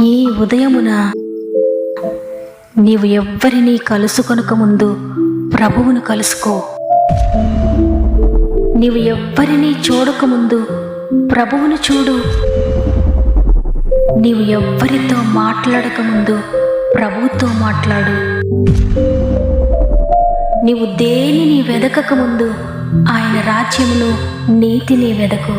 ఈ ఉదయమున నీవు ఎవ్వరినీ కలుసుకొనక ముందు ప్రభువును కలుసుకో. నీవు ఎవ్వరినీ చూడకముందు ప్రభువును చూడు. నీవు ఎవ్వరితో మాట్లాడకముందు ప్రభువుతో మాట్లాడు. నీవు దేనిని వెదకకముందు ఆయన రాజ్యమును నీతిని వెదకు.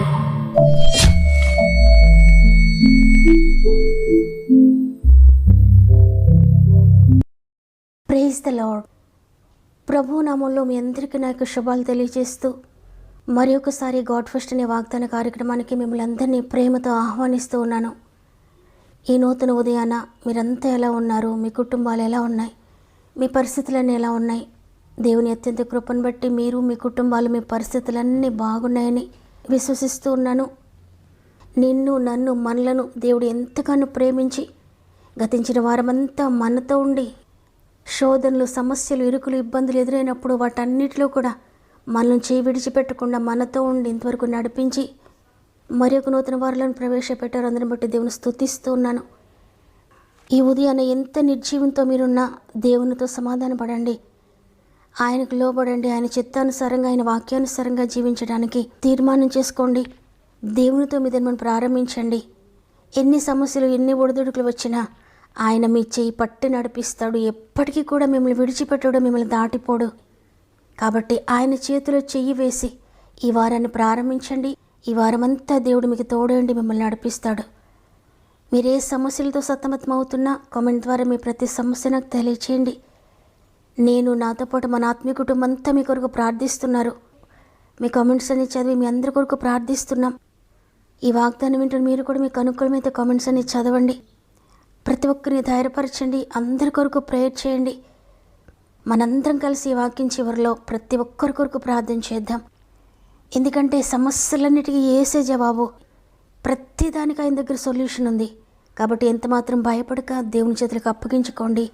Praise the lord. ప్రభు నామంలో మీ అందరికీ నా యొక్క శుభాలు తెలియజేస్తూ మరి ఒకసారి గాడ్ ఫస్ట్ అనే వాగ్దాన కార్యక్రమానికి మిమ్మల్ని అందరినీ ప్రేమతో ఆహ్వానిస్తూ ఉన్నాను. ఈ నూతన ఉదయాన మీరంతా ఎలా ఉన్నారు? మీ కుటుంబాలు ఎలా ఉన్నాయి? మీ పరిస్థితులన్నీ ఎలా ఉన్నాయి? దేవుని అత్యంత కృపను బట్టి మీరు, మీ కుటుంబాలు, మీ పరిస్థితులన్నీ బాగున్నాయని విశ్వసిస్తూ ఉన్నాను. నిన్ను, నన్ను, మనలను దేవుడు ఎంతగానో ప్రేమించి గతించిన వారమంతా మనతో ఉండి శోధనలు, సమస్యలు, ఇరుకులు, ఇబ్బందులు ఎదురైనప్పుడు వాటన్నిటిలో కూడా మనల్ని చేయి విడిచిపెట్టకుండా మనతో ఉండి ఇంతవరకు నడిపించి మరి ఒక నూతన వారులను ప్రవేశపెట్టారు. అందరిని బట్టి దేవుని స్తుతిస్తూ ఉన్నాను. ఈ ఉదయాన ఎంత నిర్జీవంతో మీరున్నా దేవునితో సమాధానపడండి, ఆయనకు లోబడండి. ఆయన చిత్తానుసారంగా, ఆయన వాక్యానుసారంగా జీవించడానికి తీర్మానం చేసుకోండి. దేవునితో మీ దినమును ప్రారంభించండి. ఎన్ని సమస్యలు, ఎన్ని ఒడిదుడుకులు వచ్చినా ఆయన మీ చేయి పట్టి నడిపిస్తాడు. ఎప్పటికీ కూడా మిమ్మల్ని విడిచిపెట్టడు, మిమ్మల్ని దాటిపోడు. కాబట్టి ఆయన చేతిలో చెయ్యి వేసి ఈ వారాన్ని ప్రారంభించండి. ఈ వారమంతా దేవుడు మీకు తోడండి, మిమ్మల్ని నడిపిస్తాడు. మీరు ఏ సమస్యలతో సతమతం అవుతున్నా కామెంట్ ద్వారా మీ ప్రతి సమస్య నాకు తెలియచేయండి. నేను, నాతో పాటు మన ఆత్మీయ కుటుంబం అంతా మీ కొరకు ప్రార్థిస్తున్నారు. మీ కామెంట్స్ అన్ని చదివి మీ అందరి కొరకు ప్రార్థిస్తున్నాం. ఈ వాగ్దానం వింటున్న మీరు కూడా మీకు అనుకూలమైతే కామెంట్స్ అన్ని చదవండి. ప్రతి ఒక్కరిని ధైర్యపరచండి. అందరి కొరకు ప్రేయర్ చేయండి. మనందరం కలిసి ఈ వాక్యం చివరిలో ప్రతి ఒక్కరి కొరకు ప్రార్థన చేద్దాం. ఎందుకంటే సమస్యలన్నిటికీ యేసే జవాబు. ప్రతి దానికి ఆయన దగ్గర సొల్యూషన్ ఉంది. కాబట్టి ఎంత మాత్రం భయపడక దేవుని చేతులకు అప్పగించుకోండి.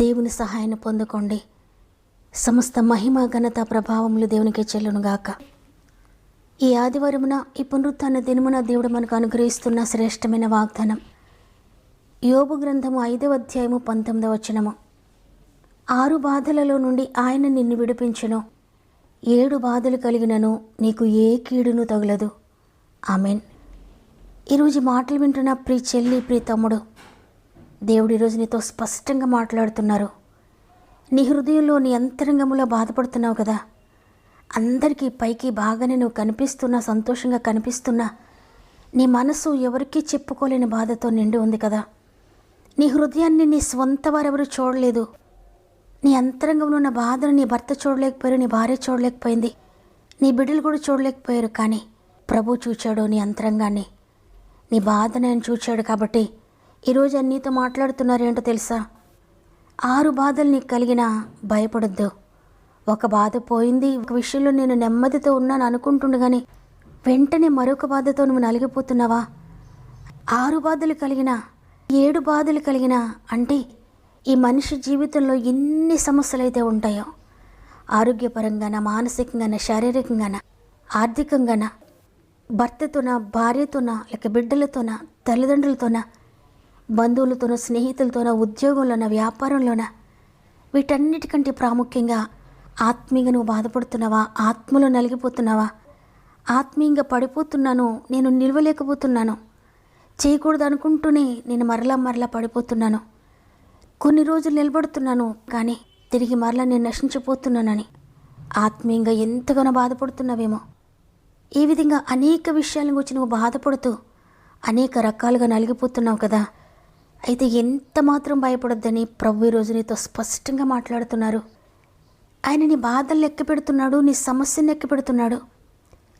దేవుని సహాయాన్ని పొందుకోండి. సమస్త మహిమ, ఘనత, ప్రభావములు దేవునికే చెల్లునుగాక. ఈ ఆదివారమున, ఈ పునరుత్థాన దినమున దేవుడు మనకు అనుగ్రహిస్తున్న శ్రేష్టమైన వాగ్దానం యోబు గ్రంథము 5వ అధ్యాయము 19వ వచనము. 6 బాధలలో నుండి ఆయన నిన్ను విడిపించెను, 7 బాధలు కలిగినను నీకు ఏ కీడును తగులదు. ఆమెన్. ఈరోజు మాటలు వింటున్న ప్రియ చెల్లి, ప్రియ తమ్ముడు, దేవుడు ఈరోజు నీతో స్పష్టంగా మాట్లాడుతున్నారు. నీ హృదయంలో, నీ అంతరంగంలో బాధపడుతున్నావు కదా. అందరికీ పైకి బాగానే నువ్వు కనిపిస్తున్నా, సంతోషంగా కనిపిస్తున్నా నీ మనసు ఎవరికీ చెప్పుకోలేని బాధతో నిండి ఉంది కదా. నీ హృదయాన్ని నీ స్వంత వారెవరు చూడలేదు. నీ అంతరంగంలో ఉన్న బాధను నీ భర్త చూడలేకపోయారు, నీ భార్య చూడలేకపోయింది, నీ బిడ్డలు కూడా చూడలేకపోయారు. కానీ ప్రభు చూచాడు నీ అంతరంగాన్ని, నీ బాధను ఆయన చూచాడు. కాబట్టి ఈరోజు ఆయన నీతో మాట్లాడుతున్నారు. ఏంటో తెలుసా? 6 బాధలు నీకు కలిగినా భయపడొద్దు. ఒక బాధ పోయింది, ఒక విషయంలో నేను నెమ్మదితో ఉన్నాను అనుకుంటుండగానే వెంటనే మరొక బాధతో నువ్వు నలిగిపోతున్నావా? 6 బాధలు కలిగినా, 7 బాధలు కలిగినా అంటే ఈ మనిషి జీవితంలో ఎన్ని సమస్యలు అయితే ఉంటాయో, ఆరోగ్యపరంగాన, మానసికంగాన, శారీరకంగాన, ఆర్థికంగాన, భర్తతోన, భార్యతోన, లేక బిడ్డలతోన, తల్లిదండ్రులతోన, బంధువులతోన, స్నేహితులతోన, ఉద్యోగంలోన, వ్యాపారంలోన, వీటన్నిటికంటే ప్రాముఖ్యంగా ఆత్మీయంగా నువ్వు బాధపడుతున్నావా? ఆత్మలో నలిగిపోతున్నావా? ఆత్మీయంగా పడిపోతున్నాను, నేను నిలవలేకపోతున్నాను, చేయకూడదు అనుకుంటూనే నేను మరలా పడిపోతున్నాను, కొన్ని రోజులు నిలబడుతున్నాను కానీ తిరిగి మరలా నేను నశించిపోతున్నానని ఆత్మీయంగా ఎంతగానో బాధపడుతున్నావేమో. ఈ విధంగా అనేక విషయాల గురించి నువ్వు బాధపడుతూ అనేక రకాలుగా నలిగిపోతున్నావు కదా. అయితే ఎంత మాత్రం భయపడొద్దని ప్రభు ఈరోజు నీతో స్పష్టంగా మాట్లాడుతున్నారు. ఆయన నీ బాధలు లెక్క పెడుతున్నాడు, నీ సమస్యను లెక్క పెడుతున్నాడు.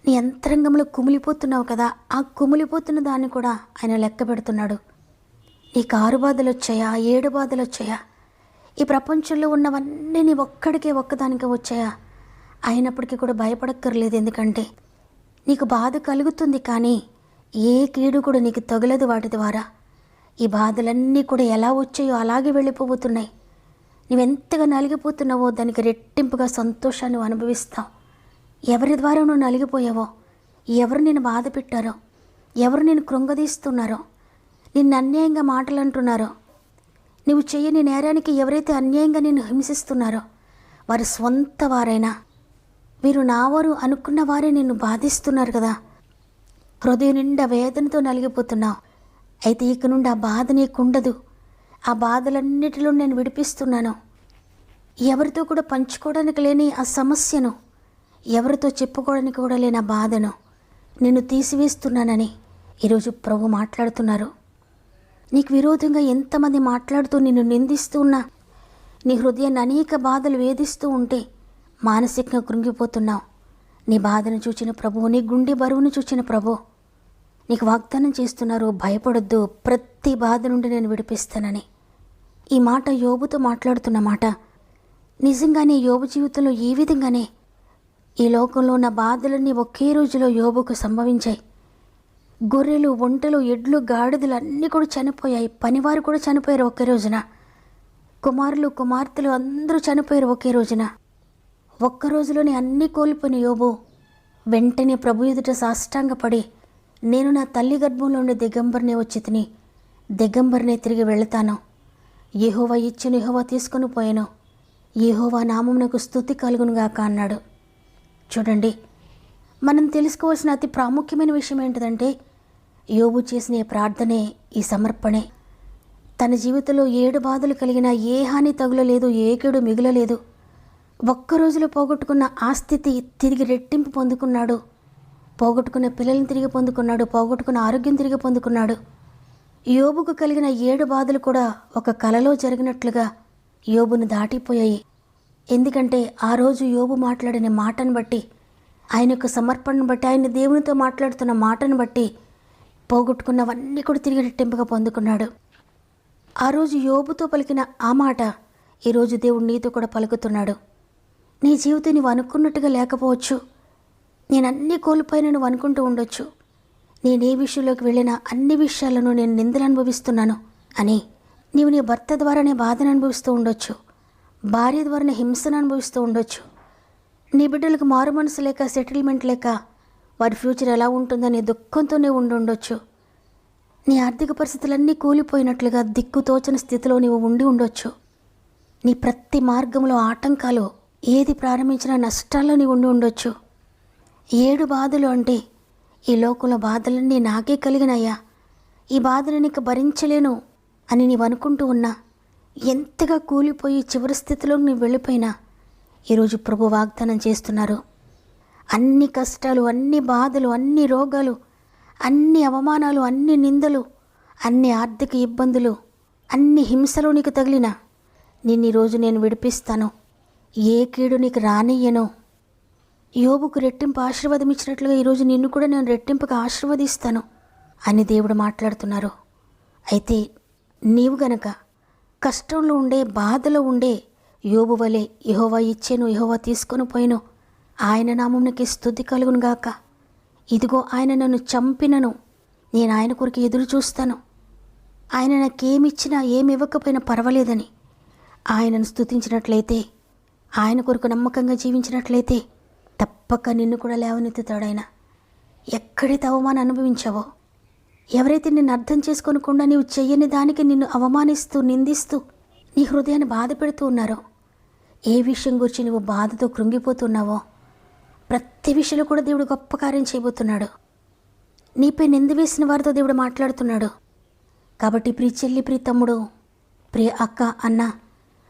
నీ అంతరంగంలో కుమిలిపోతున్నావు కదా, ఆ కుమిలిపోతున్న దాన్ని కూడా ఆయన లెక్క పెడుతున్నాడు. నీకు 6 బాధలు వచ్చాయా? 7 బాధలు వచ్చాయా? ఈ ప్రపంచంలో ఉన్నవన్నీ నీ ఒక్కదానికే వచ్చాయా? అయినప్పటికీ కూడా భయపడక్కర్లేదు. ఎందుకంటే నీకు బాధ కలుగుతుంది కానీ ఏ కీడు కూడా నీకు తగలదు వాటి ద్వారా. ఈ బాధలన్నీ కూడా ఎలా వచ్చాయో అలాగే వెళ్ళిపోతున్నాయి. నువ్వెంతగా నలిగిపోతున్నావో దానికి రెట్టింపుగా సంతోషాన్ని అనుభవిస్తావు. ఎవరి ద్వారా నువ్వు నలిగిపోయావో, ఎవరు నేను బాధ పెట్టారో, ఎవరు నేను కృంగదీస్తున్నారో, నిన్ను అన్యాయంగా మాటలు అంటున్నారో, నువ్వు చేయని నేరానికి ఎవరైతే అన్యాయంగా నిన్ను హింసిస్తున్నారో వారి స్వంత వారైనా, వీరు నావారు అనుకున్న వారే నిన్ను బాధిస్తున్నారు కదా. హృదయం నిండా వేదనతో నలిగిపోతున్నావు. అయితే ఇక నుండి ఆ బాధ నీకుండదు. ఆ బాధలన్నిటిలో నేను విడిపిస్తున్నాను. ఎవరితో కూడా పంచుకోవడానికి లేని ఆ సమస్యను, ఎవరితో చెప్పుకోవడానికి కూడా లేని ఆ బాధను నిన్ను తీసివేస్తున్నానని ఈరోజు ప్రభు మాట్లాడుతున్నారు. నీకు విరోధంగా ఎంతమంది మాట్లాడుతూ నిన్ను నిందిస్తూ ఉన్నా, నీ హృదయాన్ని అనేక బాధలు వేధిస్తూ ఉంటే మానసికంగా కృంగిపోతున్నావు. నీ బాధను చూచిన ప్రభు, నీ గుండె బరువును చూచిన ప్రభు నీకు వాగ్దానం చేస్తున్నారు, భయపడొద్దు, ప్రతి బాధ నుండి నేను విడిపిస్తానని. ఈ మాట యోబుతో మాట్లాడుతున్న మాట. నిజంగానే యోబు జీవితంలో ఈ విధంగానే ఈ లోకంలో ఉన్న బాధలన్నీ ఒకే రోజులో యోబుకు సంభవించాయి. గొర్రెలు, ఒంటెలు, ఎడ్లు, గాడిదలు అన్నీ కూడా చనిపోయాయి. పనివారు కూడా చనిపోయారు ఒకే రోజున. కుమారులు, కుమార్తెలు అందరూ చనిపోయారు ఒకే రోజున. ఒక్క రోజులోనే అన్నీ కోల్పోయిన యోబు వెంటనే ప్రభు ఎదుట సాష్టాంగపడి, నేను నా తల్లి గర్భంలో ఉండే దిగంబరినే వచ్చి తిని దిగంబరినే తిరిగి వెళతాను. యెహోవా ఇచ్చిన యెహోవా తీసుకుని పోయాను. యెహోవా నామమునకు స్తుతి కలుగునుగాక అన్నాడు. చూడండి, మనం తెలుసుకోవాల్సిన అతి ప్రాముఖ్యమైన విషయం ఏంటిదంటే, యోబు చేసిన ఈ ప్రార్థనే, ఈ సమర్పణే. తన జీవితంలో 7 బాధలు కలిగినా ఏ హాని తగులలేదు, ఏ కీడు మిగులలేదు. ఒక్క రోజులో పోగొట్టుకున్న ఆ స్థితి తిరిగి రెట్టింపు పొందుకున్నాడు. పోగొట్టుకున్న పిల్లల్ని తిరిగి పొందుకున్నాడు. పోగొట్టుకున్న ఆరోగ్యం తిరిగి పొందుకున్నాడు. యోబుకు కలిగిన 7 బాధలు కూడా ఒక కలలో జరిగినట్లుగా యోబును దాటిపోయాయి. ఎందుకంటే ఆ రోజు యోబు మాట్లాడిన మాటను బట్టి, ఆయన యొక్క సమర్పణను బట్టి, ఆయన దేవునితో మాట్లాడుతున్న మాటను బట్టి పోగొట్టుకున్నవన్నీ కూడా తిరిగి రెట్టింపుగా పొందుకున్నాడు. ఆ రోజు యోబుతో పలికిన ఆ మాట ఈరోజు దేవుడు నీతో కూడా పలుకుతున్నాడు. నీ జీవితం నువ్వు అనుకున్నట్టుగా లేకపోవచ్చు. నేను అన్నీ కోల్పోయిన నువ్వు అనుకుంటూ ఉండొచ్చు. నేను ఏ విషయంలోకి వెళ్ళినా అన్ని విషయాలను నేను నిందలు అనుభవిస్తున్నాను అని నీవు నీ భర్త ద్వారానే బాధను అనుభవిస్తూ ఉండొచ్చు. భార్య ద్వారానే హింసను అనుభవిస్తూ ఉండొచ్చు. నీ బిడ్డలకు మారు మనసు లేక, సెటిల్మెంట్ లేక, వారి ఫ్యూచర్ ఎలా ఉంటుందనే దుఃఖంతోనే ఉండొచ్చు. నీ ఆర్థిక పరిస్థితులన్నీ కూలిపోయినట్లుగా దిక్కుతోచని స్థితిలో నీవు ఉండి ఉండొచ్చు. నీ ప్రతి మార్గంలో ఆటంకాలు, ఏది ప్రారంభించినా నష్టాల్లో నీవు ఉండి ఉండొచ్చు. 7 బాధలు అంటే ఈ లోకంలో బాధలన్నీ నాకే కలిగినాయా, ఈ బాధలు నీకు భరించలేను అని నీవు అనుకుంటూ ఉన్నా, ఎంతగా కూలిపోయి చివరి స్థితిలో నీవు వెళ్ళిపోయినా ఈరోజు ప్రభు వాగ్దానం చేస్తున్నారు. అన్ని కష్టాలు, అన్ని బాధలు, అన్ని రోగాలు, అన్ని అవమానాలు, అన్ని నిందలు, అన్ని ఆర్థిక ఇబ్బందులు, అన్ని హింసలు నీకు తగిలినా నిన్ను ఈరోజు నేను విడిపిస్తాను. ఏ కీడు నీకు రానియ్యను. యోబుకు రెట్టింపు ఆశీర్వాదం ఇచ్చినట్లుగా ఈరోజు నిన్ను కూడా నేను రెట్టింపుగా ఆశీర్వదిస్తాను అని దేవుడు మాట్లాడుతున్నారు. అయితే నీవు గనక కష్టంలో ఉండే, బాధలో ఉండే యోబు వలె యెహోవా ఇచ్చాను, యెహోవా తీసుకొని పోయిను, ఆయన నామమునకి స్తుతి కలుగును గాక, ఇదిగో ఆయన నన్ను చంపినను నేను ఆయన కొరకు ఎదురు చూస్తాను, ఆయన నాకేమిచ్చినా ఏమి ఇవ్వకపోయినా పర్వాలేదని ఆయనను స్తుతించినట్లయితే, ఆయన కొరకు నమ్మకంగా జీవించినట్లయితే తప్పక నిన్ను కూడా లేవనెత్తుతాడు ఆయన. ఎక్కడైతే అవమానం అనుభవించావో, ఎవరైతే నిన్ను అర్థం చేసుకోనకుండా నీవు చెయ్యని దానికి నిన్ను అవమానిస్తూ, నిందిస్తూ, నీ హృదయాన్ని బాధ పెడుతూ ఉన్నారో, ఏ విషయం గురించి నువ్వు బాధతో కృంగిపోతున్నావో, ప్రతి విషయంలో కూడా దేవుడు గొప్ప కార్యం చేయబోతున్నాడు. నీపై నింద వేసిన వారితో దేవుడు మాట్లాడుతున్నాడు. కాబట్టి ప్రియ చెల్లి, ప్రియ తమ్ముడు, ప్రియ అక్క, అన్న,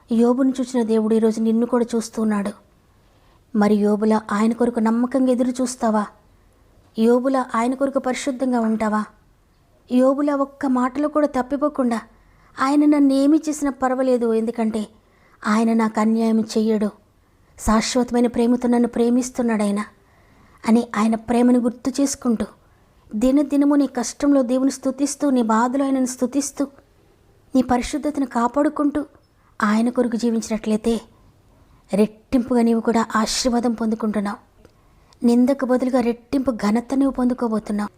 యోబును చూసిన దేవుడు ఈరోజు నిన్ను కూడా చూస్తున్నాడు. మరి యోబులా ఆయన కొరకు నమ్మకంగా ఎదురు చూస్తావా? యోబులా ఆయన కొరకు పరిశుద్ధంగా ఉంటావా? యోబులా ఒక్క మాటలో కూడా తప్పిపోకుండా, ఆయన నన్ను ఏమి చేసినా పర్వాలేదు, ఎందుకంటే ఆయన నాకు అన్యాయం చెయ్యడు, శాశ్వతమైన ప్రేమతో నన్ను ప్రేమిస్తున్నాడు అని ఆయన ప్రేమను గుర్తు చేసుకుంటూ, దినదినము నీ కష్టంలో దేవుని స్తుతిస్తూ, నీ బాధలో ఆయనను స్తుతిస్తూ, నీ పరిశుద్ధతను కాపాడుకుంటూ ఆయన కొరకు జీవించినట్లయితే రెట్టింపుగా నీవు కూడా ఆశీర్వాదం పొందుకుంటున్నావు. నిందకు బదులుగా రెట్టింపు ఘనత నీవు పొందుకోబోతున్నావు.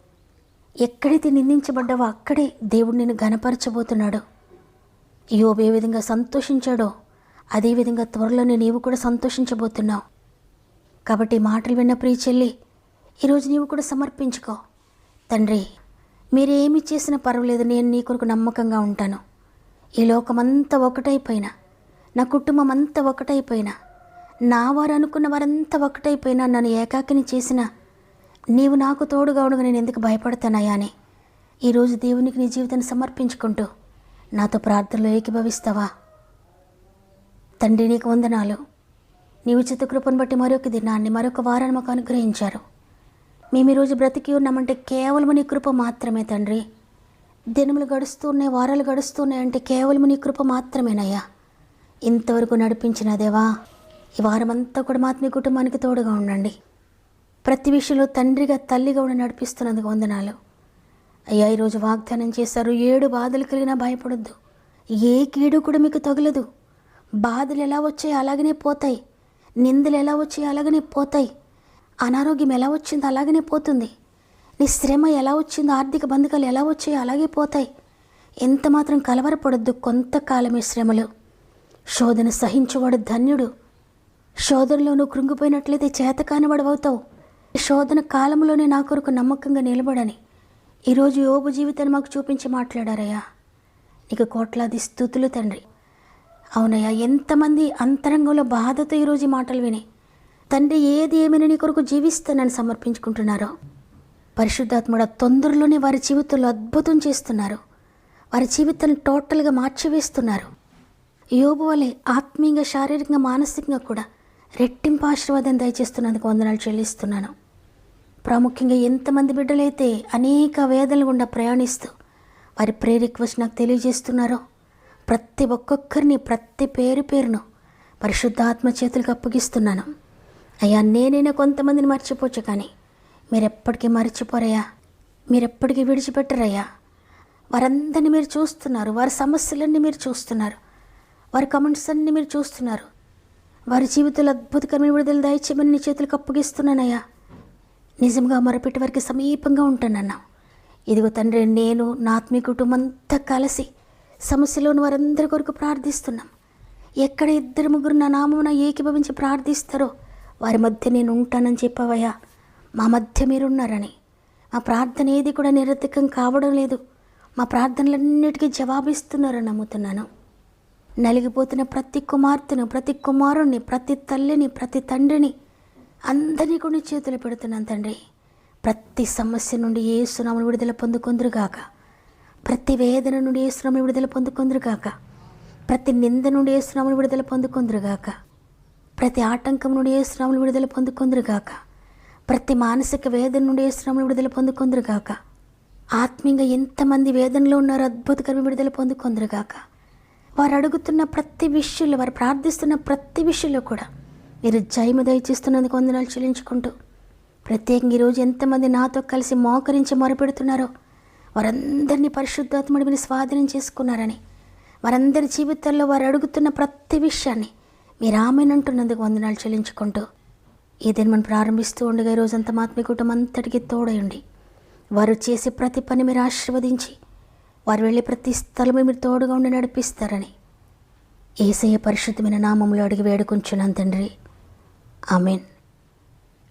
ఎక్కడైతే నిందించబడ్డావో అక్కడే దేవుడు నిన్ను ఘనపరచబోతున్నాడు. యోబు ఏ విధంగా సంతోషించాడో అదేవిధంగా త్వరలోనే నీవు కూడా సంతోషించబోతున్నావు. కాబట్టి మాటలు విన్న ప్రియ చెల్లి, ఈరోజు నీవు కూడా సమర్పించుకో. తండ్రి, మీరేమి చేసినా పర్వాలేదు, నేను నీ కొరకు నమ్మకంగా ఉంటాను. ఈ లోకమంతా ఒకటైపోయినా, నా కుటుంబం అంతా ఒకటైపోయినా, నా వారు అనుకున్న వారంతా ఒకటైపోయినా, నన్ను ఏకాకిని చేసిన నీవు నాకు తోడుగా ఉండగా నేను ఎందుకు భయపడతానయ్యా అని ఈరోజు దేవునికి నీ జీవితాన్ని సమర్పించుకుంటూ నాతో ప్రార్థనలో ఏకీభవిస్తావా? తండ్రి, నీకు వందనాలు. నీవు చిత్త కృపను బట్టి మరొక దినాన్ని, మరొక వారాన్ని మాకు అనుగ్రహించారు. మేము ఈరోజు బ్రతికి ఉన్నామంటే కేవలం నీ కృప మాత్రమే తండ్రి. దినములు గడుస్తున్నాయి, వారాలు గడుస్తున్నాయి అంటే కేవలం నీ కృప మాత్రమేనయ్యా. ఇంతవరకు నడిపించిన దేవా, ఈ వారమంతా కూడా మా ఆత్మీయ కుటుంబానికి తోడుగా ఉండండి. ప్రతి విషయంలో తండ్రిగా తల్లిగా ఉండి నడిపిస్తున్నందుకు వందనాలు అయ్యా. ఈరోజు వాగ్దానం చేశారు, 7 బాధలు కలిగినా భయపడొద్దు, ఏ కీడు కూడా మీకు తగలదు. బాధలు ఎలా వచ్చాయి అలాగనే పోతాయి, నిందలు ఎలా వచ్చాయి అలాగనే పోతాయి, అనారోగ్యం ఎలా వచ్చిందో అలాగనే పోతుంది, నీ శ్రమ ఎలా వచ్చిందో, ఆర్థిక బంధకాలు ఎలా వచ్చాయో అలాగే పోతాయి. ఎంత మాత్రం కలవరపడొద్దు. కొంతకాలమే శ్రమలు. శోధన సహించువాడు ధన్యుడు. శోధనలో నువ్వు కృంగిపోయినట్లయితే చేతకానివాడవుతావు. శోధన కాలంలోనే నా కొరకు నమ్మకంగా నిలబడని ఈరోజు యోబు జీవితాన్ని మాకు చూపించి మాట్లాడారయ్యా. నీకు కోట్లాది స్తుతులు తండ్రి. అవునయ్యా, ఎంతమంది అంతరంగంలో బాధతో ఈరోజు ఈ మాటలు విని తండ్రి ఏది ఏమైనా నీ కొరకు జీవిస్తానని సమర్పించుకుంటున్నారో పరిశుద్ధాత్ముడ తొందరలోనే వారి జీవితంలో అద్భుతం చేస్తున్నారు. వారి జీవితాన్ని టోటల్గా మార్చివేస్తున్నారు. యోబు వలె ఆత్మీయంగా, శారీరకంగా, మానసికంగా కూడా రెట్టింపు ఆశీర్వాదం దయచేస్తున్నందుకు వందనాలు చెల్లిస్తున్నాను. ప్రాముఖ్యంగా ఎంతమంది బిడ్డలైతే అనేక వేదనల గుండా ప్రయాణిస్తూ వారి ప్రేయర్ రిక్వెస్ట్ నాకు తెలియజేస్తున్నారో ప్రతి ఒక్కొక్కరిని, ప్రతి పేరును పరిశుద్ధాత్మ చేతులకు అప్పగిస్తున్నాను. అయ్యా, నేనైనా కొంతమందిని మర్చిపోవచ్చు, కానీ మీరెప్పటికీ మర్చిపోరయ్యా, మీరెప్పటికీ విడిచిపెట్టరయ్యా. వారందరినీ మీరు చూస్తున్నారు, వారి సమస్యలన్నీ మీరు చూస్తున్నారు, వారి కమెంట్స్ అన్నీ మీరు చూస్తున్నారు. వారి జీవితంలో అద్భుతకరమైన విడుదల దయచేయమని నీ చేతులకు అప్పగిస్తున్నానయ్యా. నిజంగా మొరపెట్టి వారికి సమీపంగా ఉంటానన్నా. ఇదిగో తండ్రి, నేను నా ఆత్మీయ కుటుంబం అంతా కలిసి సమస్యలోని వారందరి కొరకు ప్రార్థిస్తున్నాం. ఎక్కడ 2-3 నా నామమున ఏకీభవించి ప్రార్థిస్తారో వారి మధ్య నేను ఉంటానని చెప్పావయ్యా. మా మధ్య మీరున్నారని, మా ప్రార్థన ఏది కూడా నిరర్థకం కావడం లేదు, మా ప్రార్థనలన్నిటికీ జవాబిస్తున్నారని నమ్ముతున్నాను. నలిగిపోతున్న ప్రతి కుమార్తెను, ప్రతి కుమారుణ్ణి, ప్రతి తల్లిని, ప్రతి తండ్రిని అందరినీ కూడా చేతులు పెడుతున్నాను తండ్రి. ప్రతి సమస్య నుండి యేసు నామమున విడుదల పొందుకొందురుగాక. ప్రతి వేదన నుండి యేసు నామమున విడుదల పొందుకొందురుగాక. ప్రతి నింద నుండి యేసు నామమున విడుదల పొందుకొందురుగాక. ప్రతి ఆటంకం నుండి యేసు నామమున విడుదల పొందుకొందురుగాక. ప్రతి మానసిక వేదన నుండి యేసు నామమున విడుదల పొందుకొందురుగాక. ఆత్మీయంగా ఎంతమంది వేదనలో ఉన్నారో అద్భుతకరమైన విడుదల పొందుకొందురుగాక. వారు అడుగుతున్న ప్రతి విషయంలో, వారు ప్రార్థిస్తున్న ప్రతి విషయంలో కూడా మీరు జయము దయచేస్తున్నందుకు వందనాలు చెల్లించుకుంటూ, ప్రత్యేకంగా ఈరోజు ఎంతమంది నాతో కలిసి మోకరించి మొరపెడుతున్నారో వారందరినీ పరిశుద్ధాత్ముడి మీరు స్వాధీనం చేసుకున్నారని, వారందరి జీవితాల్లో వారు అడుగుతున్న ప్రతి విషయాన్ని మీరు ఆమెనంటున్నందుకు వందనాలు చెల్లించుకుంటూ, ఏదైనా మనం ప్రారంభిస్తూ ఉండగా ఈరోజంతా మా ఆత్మీయ కుటుంబం అంతటికీ తోడయండి. వారు చేసే ప్రతి పని మీరు ఆశీర్వదించి, వారు వెళ్ళే ప్రతి స్థలము మీరు తోడుగా ఉండి నడిపిస్తారని యేసయ్య పరిశుద్ధమైన నామములో అడిగి వేడుకుంటున్నాను తండ్రి. ఆమెన్.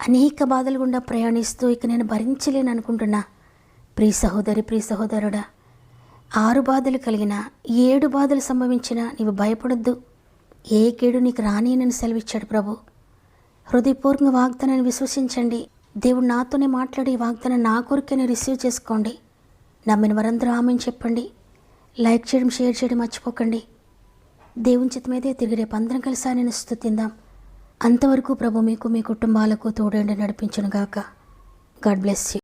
అనేక బాధలు గుండా ప్రయాణిస్తూ ఇక నేను భరించలేను అనుకుంటున్నా ప్రియ సహోదరి, ప్రియ సహోదరుడా, 6 బాధలు కలిగిన 7 బాధలు సంభవించినా నీవు భయపడొద్దు. ఏ కీడు నీకు రానియనని సెలవిచ్చాడు ప్రభు. హృదయపూర్వకంగా వాగ్దానాన్ని విశ్వసించండి. దేవుడు నాతోనే మాట్లాడి ఈ వాగ్దానం నా కొరకే రిసీవ్ చేసుకోండి. నమ్మిన వారందరూ ఆమెను చెప్పండి. లైక్ చేయడం, షేర్ చేయడం మర్చిపోకండి. దేవుని చిత్తమైతే తిరిగి రేపు అందరం కలిసి ఆయన స్తుతిందాం. అంతవరకు ప్రభు మీకు, మీ కుటుంబాలకు తోడండి నడిపించును గాక. God bless you.